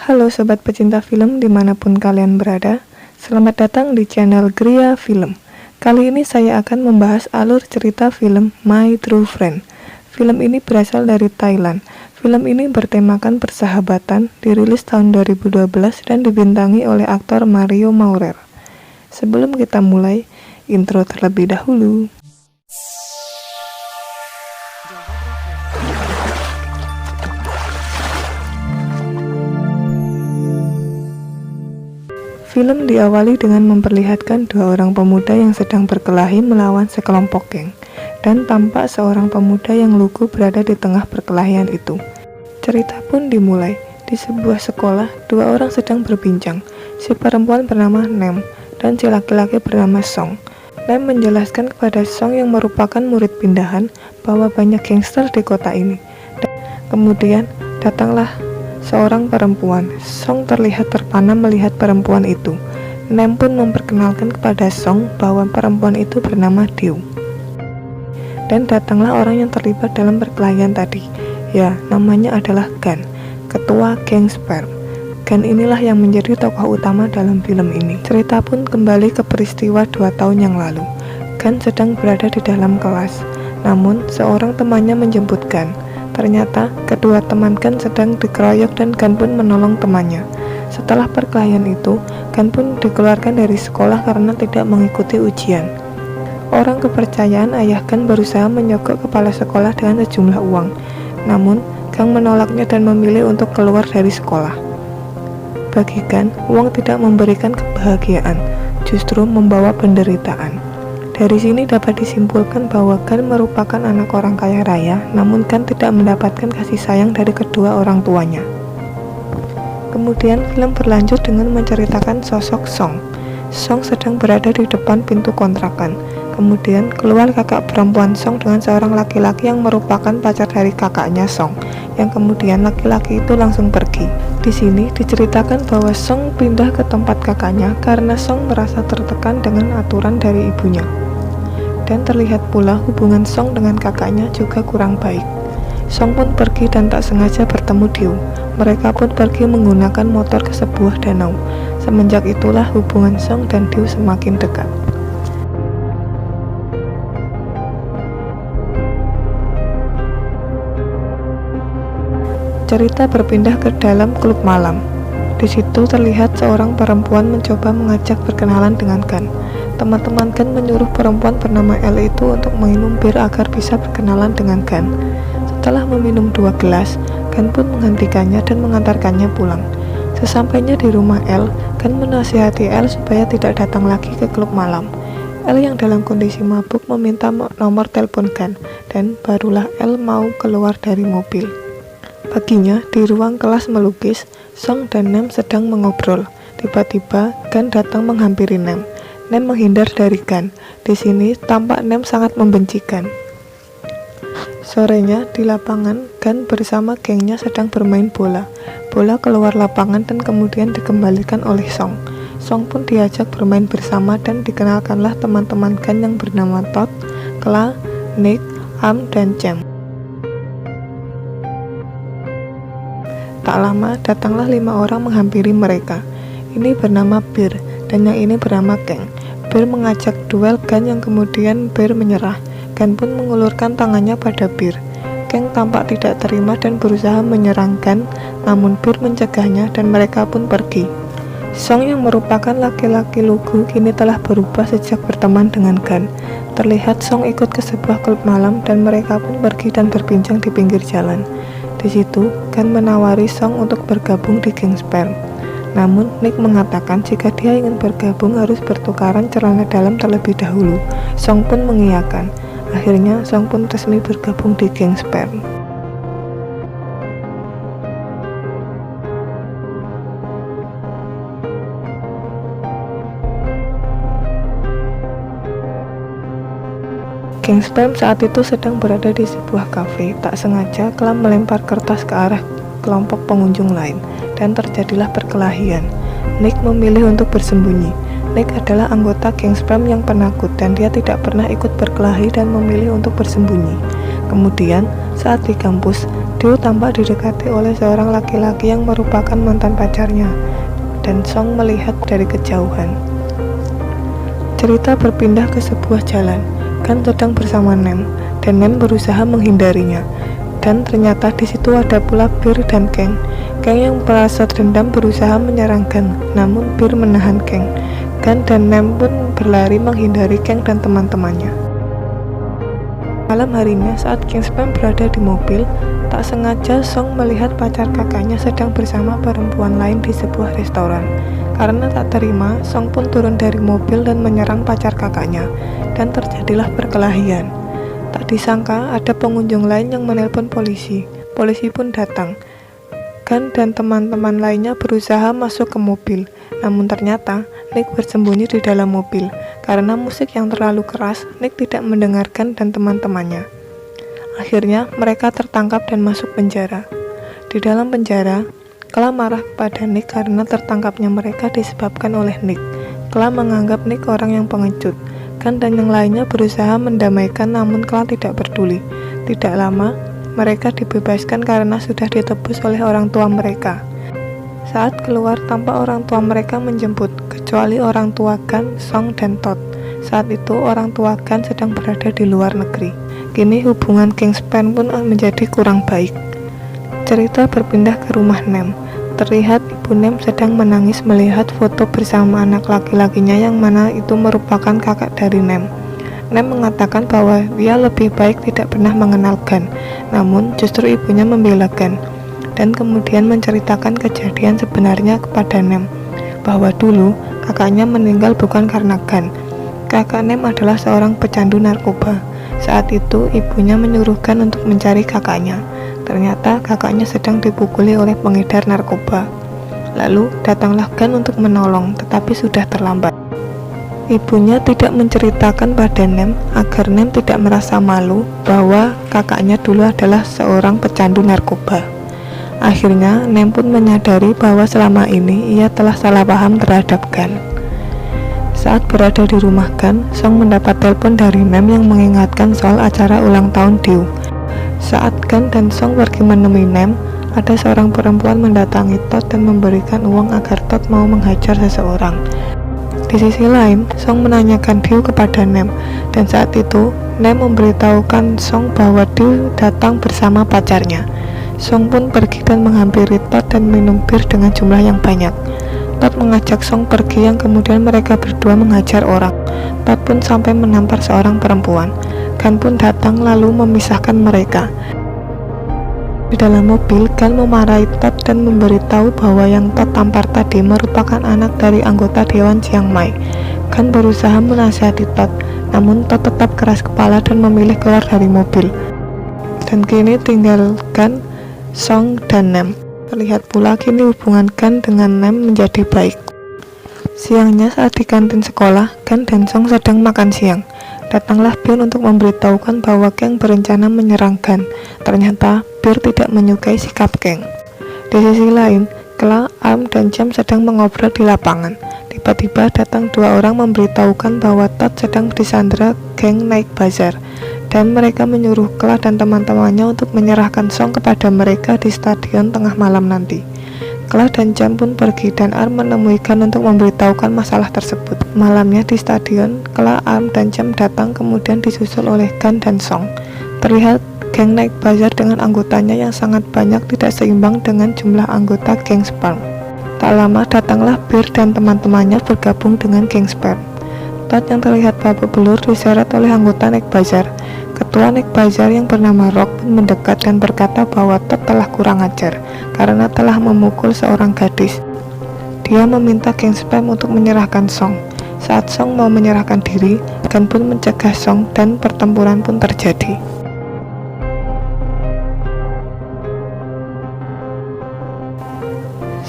Halo sobat pecinta film dimanapun kalian berada, selamat datang di channel Gria Film. Kali ini saya akan membahas alur cerita film My True Friend. Film ini berasal dari Thailand. Film ini bertemakan persahabatan, dirilis tahun 2012 dan dibintangi oleh aktor Mario Maurer. Sebelum kita mulai, intro terlebih dahulu. Film diawali dengan memperlihatkan dua orang pemuda yang sedang berkelahi melawan sekelompok geng, dan tampak seorang pemuda yang lugu berada di tengah perkelahian itu. Cerita pun dimulai. Di sebuah sekolah, dua orang sedang berbincang. Si perempuan bernama Nem, dan si laki-laki bernama Song. Nem menjelaskan kepada Song yang merupakan murid pindahan bahwa banyak gangster di kota ini. Dan kemudian datanglah seorang perempuan. Song terlihat terpana melihat perempuan itu. Nem pun memperkenalkan kepada Song bahwa perempuan itu bernama Diu. Dan datanglah orang yang terlibat dalam perkelahian tadi. Ya, namanya adalah Gan, ketua geng sperm. Gan inilah yang menjadi tokoh utama dalam film ini. Cerita pun kembali ke peristiwa 2 tahun yang lalu. Gan sedang berada di dalam kelas, namun seorang temannya menjemput Gan. Ternyata kedua teman Gan sedang dikeroyok dan Gan pun menolong temannya. Setelah perkelahian itu, Gan pun dikeluarkan dari sekolah karena tidak mengikuti ujian. Orang kepercayaan ayah Gan berusaha menyogok kepala sekolah dengan sejumlah uang. Namun, Gan menolaknya dan memilih untuk keluar dari sekolah. Bagi Gan, uang tidak memberikan kebahagiaan, justru membawa penderitaan. Dari sini dapat disimpulkan bahwa Gan merupakan anak orang kaya raya, namun Gan tidak mendapatkan kasih sayang dari kedua orang tuanya. Kemudian film berlanjut dengan menceritakan sosok Song. Song sedang berada di depan pintu kontrakan. Kemudian keluar kakak perempuan Song dengan seorang laki-laki yang merupakan pacar dari kakaknya Song, yang kemudian laki-laki itu langsung pergi. Di sini diceritakan bahwa Song pindah ke tempat kakaknya karena Song merasa tertekan dengan aturan dari ibunya. Dan terlihat pula hubungan Song dengan kakaknya juga kurang baik. Song pun pergi dan tak sengaja bertemu Diu. Mereka pun pergi menggunakan motor ke sebuah danau. Semenjak itulah hubungan Song dan Diu semakin dekat. Cerita berpindah ke dalam klub malam. Di situ terlihat seorang perempuan mencoba mengajak berkenalan dengan Gan. Teman-teman Gan menyuruh perempuan bernama L itu untuk minum bir agar bisa berkenalan dengan Gan. Setelah meminum 2 gelas, Gan pun menghentikannya dan mengantarkannya pulang. Sesampainya di rumah L, Gan menasihati L supaya tidak datang lagi ke klub malam. L yang dalam kondisi mabuk meminta nomor telepon Gan, dan barulah L mau keluar dari mobil. Paginya, di ruang kelas melukis, Song dan Nem sedang mengobrol. Tiba-tiba, Gan datang menghampiri Nem. Nem menghindar dari Gan. Di sini, tampak Nem sangat membenci Gan. Sorenya, di lapangan, Gan bersama gengnya sedang bermain bola. Bola keluar lapangan dan kemudian dikembalikan oleh Song. Song pun diajak bermain bersama dan dikenalkanlah teman-teman Gan yang bernama Todd, Kla, Nick, Am, dan Cem. Tak lama, datanglah 5 orang menghampiri mereka. Ini bernama Bir, dan yang ini bernama Keng. Bir mengajak duel Gan yang kemudian Bir menyerah. Gan pun mengulurkan tangannya pada Bir. Keng tampak tidak terima dan berusaha menyerang Gan, namun Bir mencegahnya dan mereka pun pergi. Song yang merupakan laki-laki lugu kini telah berubah sejak berteman dengan Gan. Terlihat Song ikut ke sebuah klub malam dan mereka pun pergi dan berbincang di pinggir jalan. Di situ, Gan menawari Song untuk bergabung di geng sperm. Namun, Nick mengatakan jika dia ingin bergabung harus bertukaran celana dalam terlebih dahulu. Song pun mengiyakan. Akhirnya, Song pun resmi bergabung di geng sperm. Geng sperm saat itu sedang berada di sebuah kafe. Tak sengaja, Kla melempar kertas ke arah kelompok pengunjung lain, dan terjadilah perkelahian. Nick memilih untuk bersembunyi. Nick adalah anggota geng sperm yang penakut, dan dia tidak pernah ikut berkelahi dan memilih untuk bersembunyi. Kemudian, saat di kampus, Dio tampak didekati oleh seorang laki-laki yang merupakan mantan pacarnya, dan Song melihat dari kejauhan. Cerita berpindah ke sebuah jalan. Kan sedang bersama Nem, dan Nem berusaha menghindarinya. Dan ternyata di situ ada pula Bir dan Kang. Kang yang merasa dendam berusaha menyerang Gan, namun Bir menahan Kang. Gan dan Nem pun berlari menghindari Kang dan teman-temannya. Malam harinya saat Kingspan berada di mobil, tak sengaja Song melihat pacar kakaknya sedang bersama perempuan lain di sebuah restoran. Karena tak terima, Song pun turun dari mobil dan menyerang pacar kakaknya, dan terjadilah perkelahian. Tak disangka ada pengunjung lain yang menelpon polisi. Polisi pun datang. Gan dan teman-teman lainnya berusaha masuk ke mobil, namun ternyata Nick bersembunyi di dalam mobil. Karena musik yang terlalu keras, Nick tidak mendengarkan dan teman-temannya. Akhirnya mereka tertangkap dan masuk penjara. Di dalam penjara, Kla marah kepada Nick karena tertangkapnya mereka disebabkan oleh Nick. Kla menganggap Nick orang yang pengecut. Gan dan yang lainnya berusaha mendamaikan, namun Kla tidak peduli. Tidak lama, mereka dibebaskan karena sudah ditebus oleh orang tua mereka. Saat keluar, tampak orang tua mereka menjemput, kecuali orang tua Gan, Song, dan Todd. Saat itu, orang tua Gan sedang berada di luar negeri. Kini hubungan Kingspan pun menjadi kurang baik. Cerita berpindah ke rumah Nem. Terlihat ibu Nem sedang menangis melihat foto bersama anak laki-lakinya yang mana itu merupakan kakak dari Nem. Nem mengatakan bahwa dia lebih baik tidak pernah mengenal Gan, namun justru ibunya membela Gan. Dan kemudian menceritakan kejadian sebenarnya kepada Nem, bahwa dulu kakaknya meninggal bukan karena Gan. Kakak Nem adalah seorang pecandu narkoba. Saat itu ibunya menyuruh Gan untuk mencari kakaknya. Ternyata kakaknya sedang dipukuli oleh pengedar narkoba. Lalu datanglah Gan untuk menolong, tetapi sudah terlambat. Ibunya tidak menceritakan pada Nem agar Nem tidak merasa malu bahwa kakaknya dulu adalah seorang pecandu narkoba. Akhirnya Nem pun menyadari bahwa selama ini ia telah salah paham terhadap Gan. Saat berada di rumah Gan, Song mendapat telepon dari Nem yang mengingatkan soal acara ulang tahun Dio. Saat Gan dan Song pergi menemui Nem, ada seorang perempuan mendatangi Todd dan memberikan uang agar Todd mau menghajar seseorang. Di sisi lain, Song menanyakan Dio kepada Nem, dan saat itu Nem memberitahukan Song bahwa Dio datang bersama pacarnya. Song pun pergi dan menghampiri Todd dan minum bir dengan jumlah yang banyak. Todd mengajak Song pergi yang kemudian mereka berdua menghajar orang. Todd pun sampai menampar seorang perempuan. Gan pun datang lalu memisahkan mereka. Di dalam mobil, Gan memarahi Todd dan memberitahu bahwa yang Todd tampar tadi merupakan anak dari anggota Dewan Chiang Mai. Gan berusaha menasihati Todd, namun Todd tetap keras kepala dan memilih keluar dari mobil. Dan kini tinggal Gan, Song, dan Nem. Terlihat pula kini hubungan Gan dengan Nem menjadi baik. Siangnya saat di kantin sekolah, Gan dan Song sedang makan siang. Datanglah Bir untuk memberitahukan bahwa Kang berencana menyerang Gan. Ternyata Bir tidak menyukai sikap Kang. Di sisi lain, Kla, Arm, dan Jam sedang mengobrol di lapangan. Tiba-tiba datang dua orang memberitahukan bahwa Todd sedang disandra geng naik bazar, dan mereka menyuruh Kla dan teman-temannya untuk menyerahkan Song kepada mereka di stadion tengah malam nanti. Kla dan Jam pun pergi dan Arm menemui Gan untuk memberitahukan masalah tersebut. Malamnya di stadion, Kla, Arm, dan Jam datang kemudian disusul oleh Gan dan Song. Terlihat geng naik bazar dengan anggotanya yang sangat banyak tidak seimbang dengan jumlah anggota geng Sperm. Tak lama datanglah Bir dan teman-temannya bergabung dengan geng Sperm. Todd yang terlihat babak belur diseret oleh anggota naik bazar. Ketua naik bazar yang bernama Rock pun mendekat dan berkata bahwa Todd telah kurang ajar karena telah memukul seorang gadis. Dia meminta geng Sperm untuk menyerahkan Song. Saat Song mau menyerahkan diri, Gan pun mencegah Song dan pertempuran pun terjadi.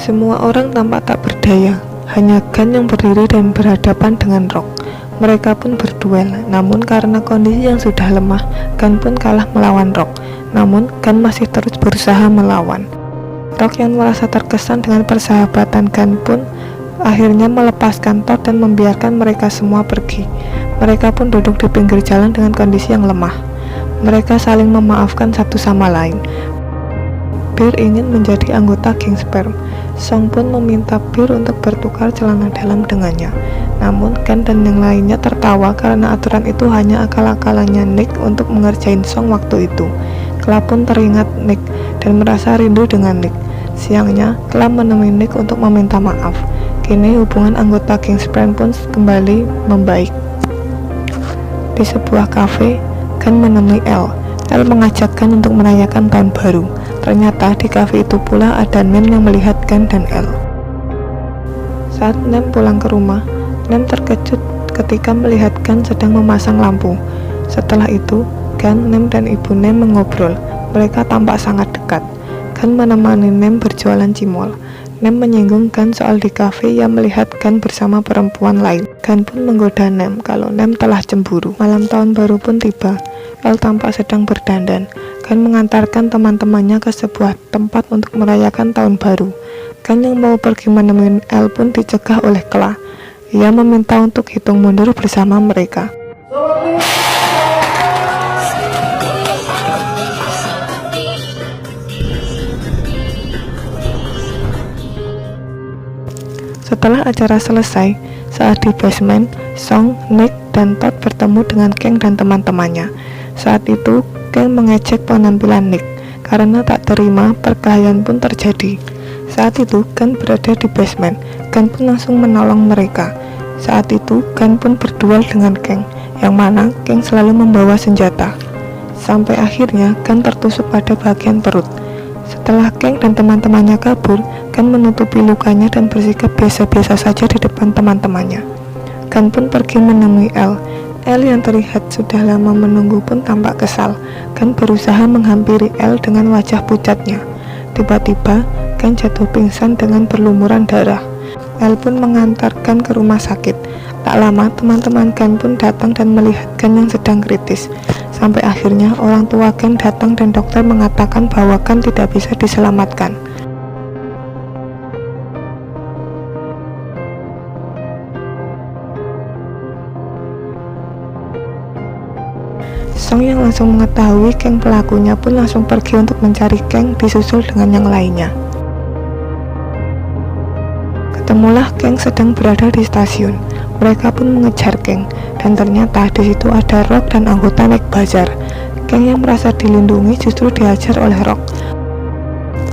Semua orang tampak tak berdaya, hanya Gan yang berdiri dan berhadapan dengan Rock. Mereka pun berduel, namun karena kondisi yang sudah lemah, Gan pun kalah melawan Rock. Namun Gan masih terus berusaha melawan. Rock yang merasa terkesan dengan persahabatan Gan pun akhirnya melepaskan Todd dan membiarkan mereka semua pergi. Mereka pun duduk di pinggir jalan dengan kondisi yang lemah. Mereka saling memaafkan satu sama lain. Bir ingin menjadi anggota geng sperm. Song pun meminta Bir untuk bertukar celana dalam dengannya. Namun Ken dan yang lainnya tertawa karena aturan itu hanya akal-akalannya Nick untuk mengerjain Song waktu itu. Kla pun teringat Nick dan merasa rindu dengan Nick. Siangnya, Kla menemui Nick untuk meminta maaf. Kini hubungan anggota geng sperm pun kembali membaik. Di sebuah kafe, Ken menemui Elle. Elle mengajak Ken untuk merayakan tahun baru. Ternyata di kafe itu pula ada Nem yang melihat Ken dan Elle. Saat Nem pulang ke rumah, Nem terkejut ketika melihat Ken sedang memasang lampu. Setelah itu, Ken, Nem, dan ibu Nem mengobrol. Mereka tampak sangat dekat. Ken menemani Nem berjualan cimol. Nem menyinggung Ken soal di kafe yang melihat Ken bersama perempuan lain. Ken pun menggoda Nem kalau Nem telah cemburu. Malam tahun baru pun tiba. Elle tampak sedang berdandan. Ken mengantarkan teman-temannya ke sebuah tempat untuk merayakan tahun baru. Ken yang mau pergi menemui Elle pun dicegah oleh Kla. Ia meminta untuk hitung mundur bersama mereka. Setelah acara selesai, saat di basement, Song, Nick, dan Todd bertemu dengan Kang dan teman-temannya. Saat itu, Kang mengejek penampilan Nick karena tak terima perkelahian pun terjadi. Saat itu, Ken berada di basement. Ken pun langsung menolong mereka. Saat itu, Ken pun berduel dengan Kang, yang mana Kang selalu membawa senjata. Sampai akhirnya, Ken tertusuk pada bagian perut. Setelah Kang dan teman-temannya kabur, Ken menutupi lukanya dan bersikap biasa-biasa saja di depan teman-temannya. Ken pun pergi menemui Elle. Elle yang terlihat sudah lama menunggu pun tampak kesal. Ken berusaha menghampiri Elle dengan wajah pucatnya. Tiba-tiba, Ken jatuh pingsan dengan berlumuran darah. Elle pun mengantarkan ke rumah sakit. Tak lama, teman-teman Ken pun datang dan melihat Ken yang sedang kritis. Sampai akhirnya orang tua Ken datang dan dokter mengatakan bahwa Ken tidak bisa diselamatkan. Song yang langsung mengetahui Kang pelakunya pun langsung pergi untuk mencari Kang, disusul dengan yang lainnya. Ketemulah Kang sedang berada di stasiun. Mereka pun mengejar Kang, dan ternyata di situ ada Rock dan anggota Night Bazaar. Kang yang merasa dilindungi justru dihajar oleh Rock.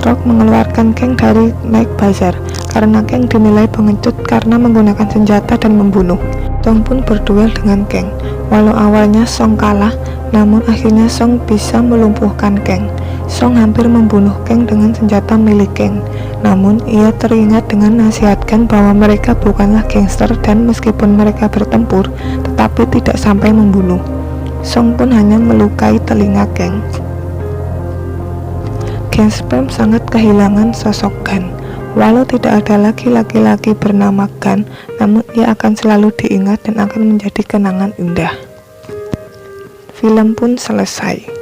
Rock mengeluarkan Kang dari Night Bazaar karena Kang dinilai pengecut karena menggunakan senjata dan membunuh. Song pun berduel dengan Kang. Walau awalnya Song kalah, namun akhirnya Song bisa melumpuhkan Kang. Song hampir membunuh Kang dengan senjata milik Kang. Namun ia teringat dengan nasihat Kang bahwa mereka bukanlah gangster dan meskipun mereka bertempur, tetapi tidak sampai membunuh. Song pun hanya melukai telinga Kang. Geng sperm sangat kehilangan sosok Gun. Walau tidak ada lagi laki-laki bernama Gun, namun ia akan selalu diingat dan akan menjadi kenangan indah. Film pun selesai.